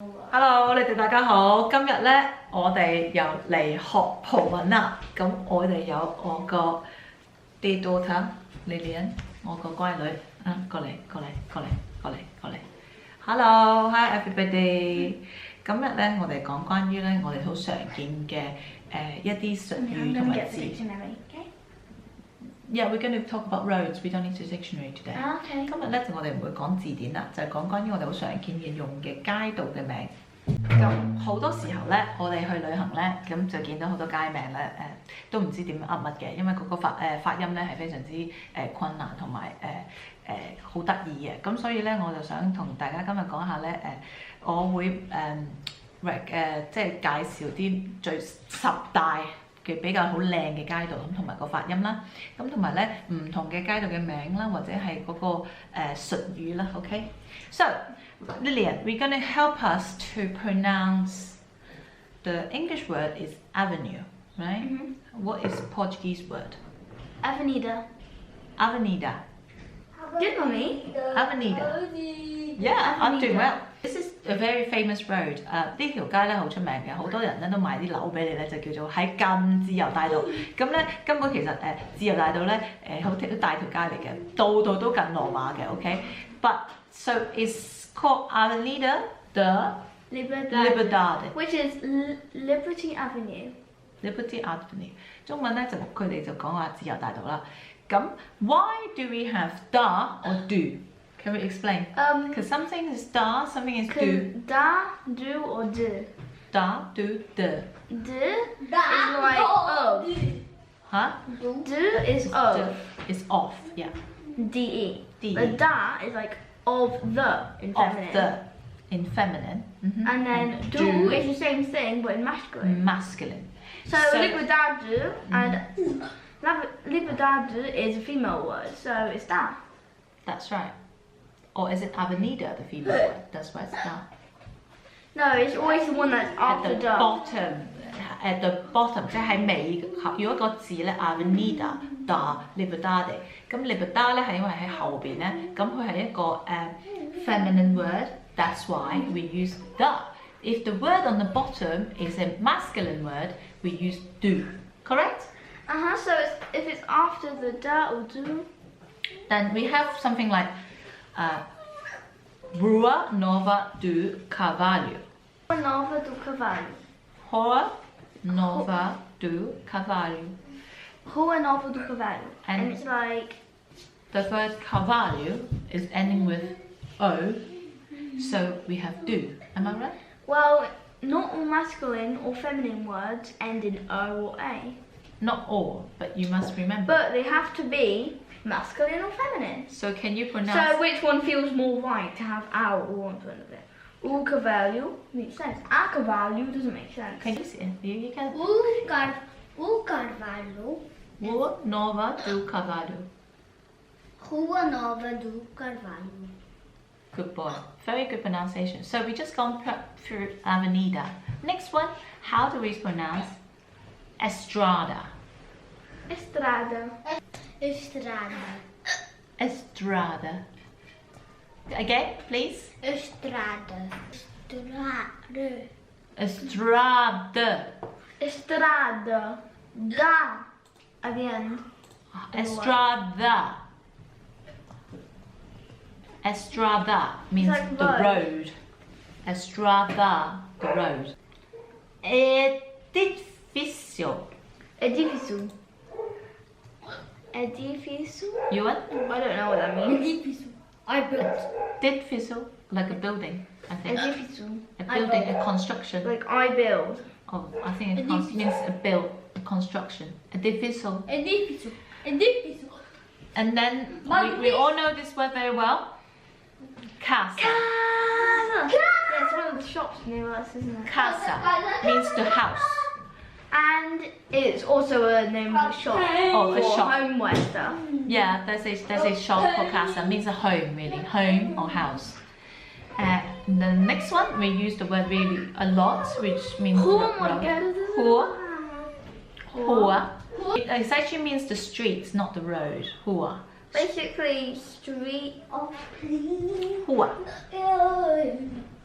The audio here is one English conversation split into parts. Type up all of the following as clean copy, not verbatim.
Hello，你哋大家好。今日咧，我哋又嚟學葡文啦。咁我哋有我個 dear daughter Lilian， 我個乖女過嚟。Hello，hi everybody。今日咧，我哋講關於咧我哋好常見嘅一啲術語同埋字。Yeah, we're going to talk about roads. We don't need a dictionary today. Okay. 今日咧我哋唔會講字典啦，就係講關於我哋好常見嘅用嘅街道嘅名。咁好多時候咧，我哋去旅行咧，咁就見到好多街名咧，都唔知點噏乜嘅，因為嗰個發音咧係非常之困難同埋好得意嘅。咁所以咧，我就想同大家今日講下咧，我會即係介紹啲最10大嘅比較好靚嘅街道咁，同埋個發音啦，咁同埋咧唔同嘅街道嘅名啦，或者係嗰個術語啦。OK， so Lilian, we're going to help us to pronounce the English word is avenue, right? What is Portuguese word? Avenida. Avenida. Good for me. Avenida. Yeah, I'm doing well. This is a very famous road. 呢條街咧好出名嘅，好多人咧都買啲樓俾你咧，就叫做喺近自由大道。咁咧根本其實自由大道咧好大條街嚟嘅，度度都近羅馬嘅。OK，but so it's called Avenida de Liberdade, which is Liberty Avenue. Liberty Avenue。中文咧就佢哋就講話自由大道啦。咁 why do we have da or do? Can we explain? Because something is da, something is do. Da, do, or do. Da, do, de. Do is like of. Huh? Do is of. Is off, yeah. De. De. But da is like of the in feminine. Of the in feminine. And then do is the same thing but in masculine. Masculine. So liberdade and liberdade is a female word, so it's da. That's right. Or is it Avenida, the female word? That's why it's da. No, it's always the one that's after At the da. bottom. At the bottom， 即係喺尾。如果個字咧 Avenida da Liberdade， 咁 Liberdade 咧係因為喺後邊咧，咁佢係一個feminine word. That's why we use da. If the word on the bottom is a masculine word, we use do. Correct? So if it's after the da or do, then we have something like Rua Nova do Carvalho. Nova do Carvalho. Rua Nova do Carvalho. Rua Nova do Carvalho. And And it's like, the word Carvalho is ending with O, so we have do. Am I right? well, not all masculine or feminine words end in O or A. Not all, but you must remember. But they have to be masculine or feminine. So can you pronounce? So which one feels more right to have our or in front of it? O Carvalho makes sense. A Carvalho doesn't make sense. Can you see it? You can. O Carvalho. Rua Nova do Carvalho. Rua Nova do Carvalho. Good boy. Very good pronunciation. So we just gone through Avenida. Next one, how do we pronounce Estrada? Estrada. Estrada. Estrada. Again, please. Estrada. Estrada. Estrada. Da. At the end. Estrada. Estrada means like the road. road. Estrada, the road. Edificio. Edificio. Edificio? Euan? I don't know what that means. I built. Edificio, like a building, I think. Edificio. A building, a construction. Like I build. Oh, I think it means a build, a construction. Edificio. Edificio. Edificio. And then we all know this word very well. Casa. Casa. Yeah, it's one of the shops near us, isn't it? Casa means the house. And it's also a name of a shop. Oh, a for shop. homeware stuff. Yeah, there's a shop for casa, means a home really, home or house. The next one, we use the word really a lot, which means Rua. Rua. It actually means the streets, not the road. Rua. Basically, street of Rua.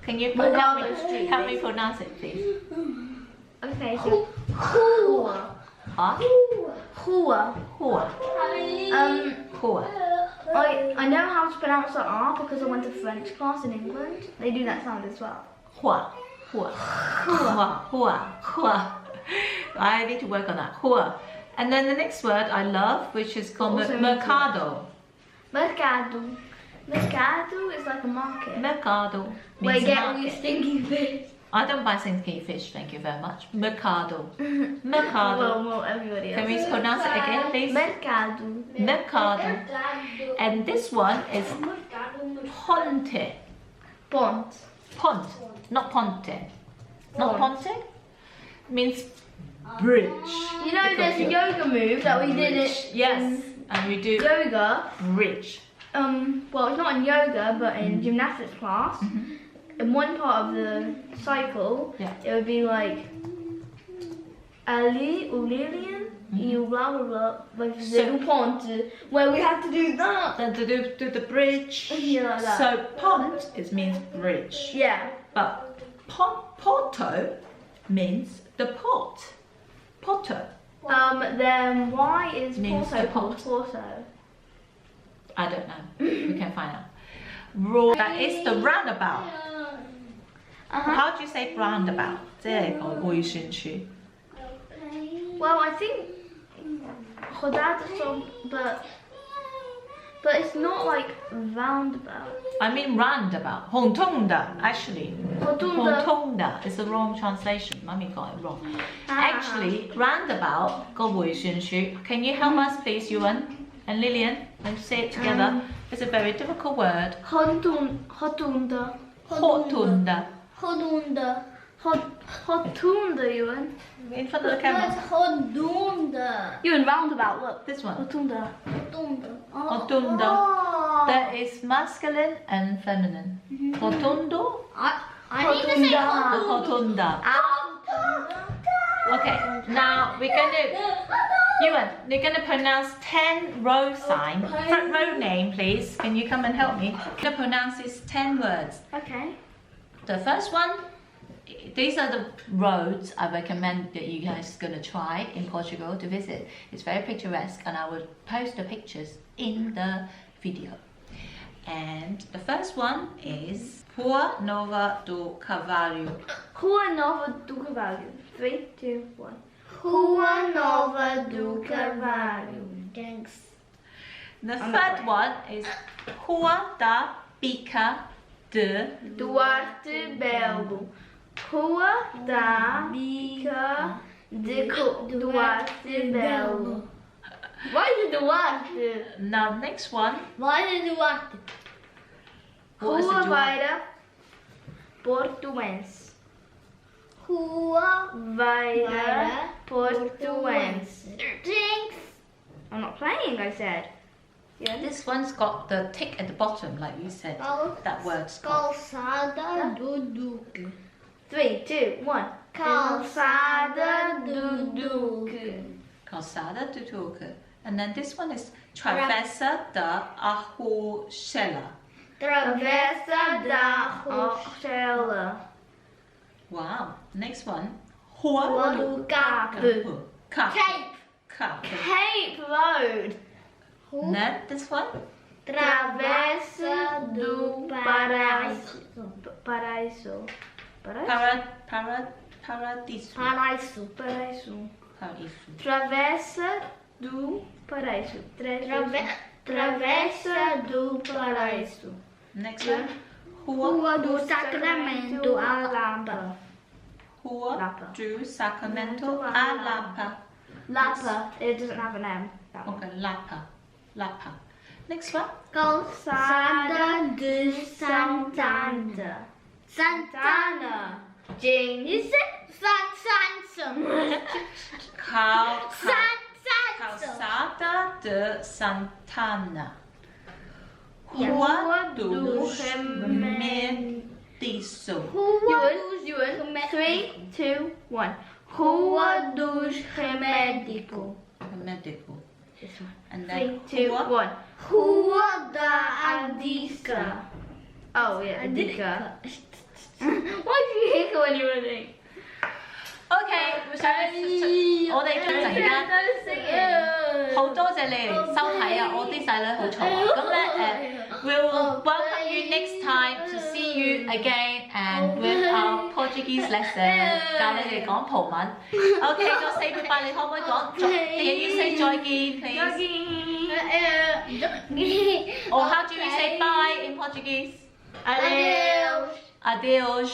Can you Mercado Street, help me please. pronounce it, please? Okay, so Hua. Huh? Hua. Hua. Hua. I know how to pronounce the R because I went to French class in England. They do that sound as well. Hua. Hua. Hua. Hua. Hua. I need to work on that. Hua. And then the next word I love, which is called Also mercado. Mercado. Mercado is like a market. Mercado Where means you get all your market. stinky fish. I don't buy stinky fish, thank you very much. Mercado. Mercado. Well, everybody Can we else. pronounce it again, please? Mercado. Mercado. And this one is ponte. Pont. Pont, not ponte. Not ponte means bridge. You know there's a yoga move that we did it Yes, and we do yoga. bridge. Well, it's not in yoga, but in gymnastics class. In one part of the cycle, Yeah. it would be like Ali or Lilian, you blah blah blah, with So- the ponte, where we have to do that. Then to do the bridge. Yeah, like that. So pont means bridge. Yeah. But porto means the pot. Porto. Then why is Means Porto the called pot. Porto? I don't know. We can find out. That is the roundabout. How do you say roundabout? 即係個迴旋處。 Well, I think rodada so, but it's not like roundabout. I mean roundabout. Rotunda, actually. Rotunda. Rotunda is the wrong translation. Mummy got it wrong. Actually, roundabout 個迴旋處. Can you help us, please, Euan and Lilian? Let's say it together. It's a very difficult word. Rotunda. Rotunda. Rodunda. Rotunda, Euan. In front of the camera. What's rodunda? Euan, roundabout, look. This one. Rotunda. Rotunda. Rotunda. Oh. There is masculine and feminine. Rotundo. I need to say Rotunda. Okay, now we're gonna, Euan, you're gonna pronounce 10 road sign, road name, please. Can you come and help me? I'm gonna pronounce these 10 words. Okay. The first one, these are the roads I recommend that you guys are gonna try in Portugal to visit. It's very picturesque, and I will post the pictures in the video. And the first one is Rua Nova do Carvalho. Rua Nova do Carvalho. 3, 2, 1. Rua Nova do Carvalho. Thanks. The third one is Rua da Bica de Duarte Belo. Rua da Bica de Duarte Belo. Why is it Duarte? Now next one. Why did you want it? What is Rua the Duarte? Vaira Portuense. Rua Vaira Portuense. Thanks. I'm not playing, I said. Yeah. This one's got the tick at the bottom, like you said. That word's got. Calçada do Duque. 3, 2, 1. Calçada do Duque. Calçada do Duque. And then this one is Travessa da Arrochela. Travessa da Rochela. Wow. Next one. Rua Rua do Capo. Capo. Cape. Capo. Cape Road. And then this one. Travessa do Paraíso. Paraíso. Paradiso. Paraíso. Paraíso. Paradiso. Travessa do Paraíso. Travessa do Paraíso. Next one. Rua do Sacramento a Lapa. Rua Lapa. do Sacramento a Lapa. Lapa. It doesn't have an M. That one. Okay, Lapa. Lapa. Next one. Calçada de Santana. Santana. Jane, you said Santana. Calçada de Santana. Yeah. Rua do do Remediço. Euan, 3, 2, 1. Rua dos Remédicos. Medical. This one. And then 3, 2, Rua 1. Rua da Adica. Oh yeah, Adica. Why do you hiccup when you're running? OK，我哋一陣間好多謝你嚟收睇啊！我啲細女好嘈啊，咁咧we'll welcome you next time to see you again and with our Portuguese lesson 教你哋講葡文。OK， 個 say goodbye 你可唔可以講？Can you say 再見 please？ Or how do you say bye in Portuguese？ Adeus. Adeus.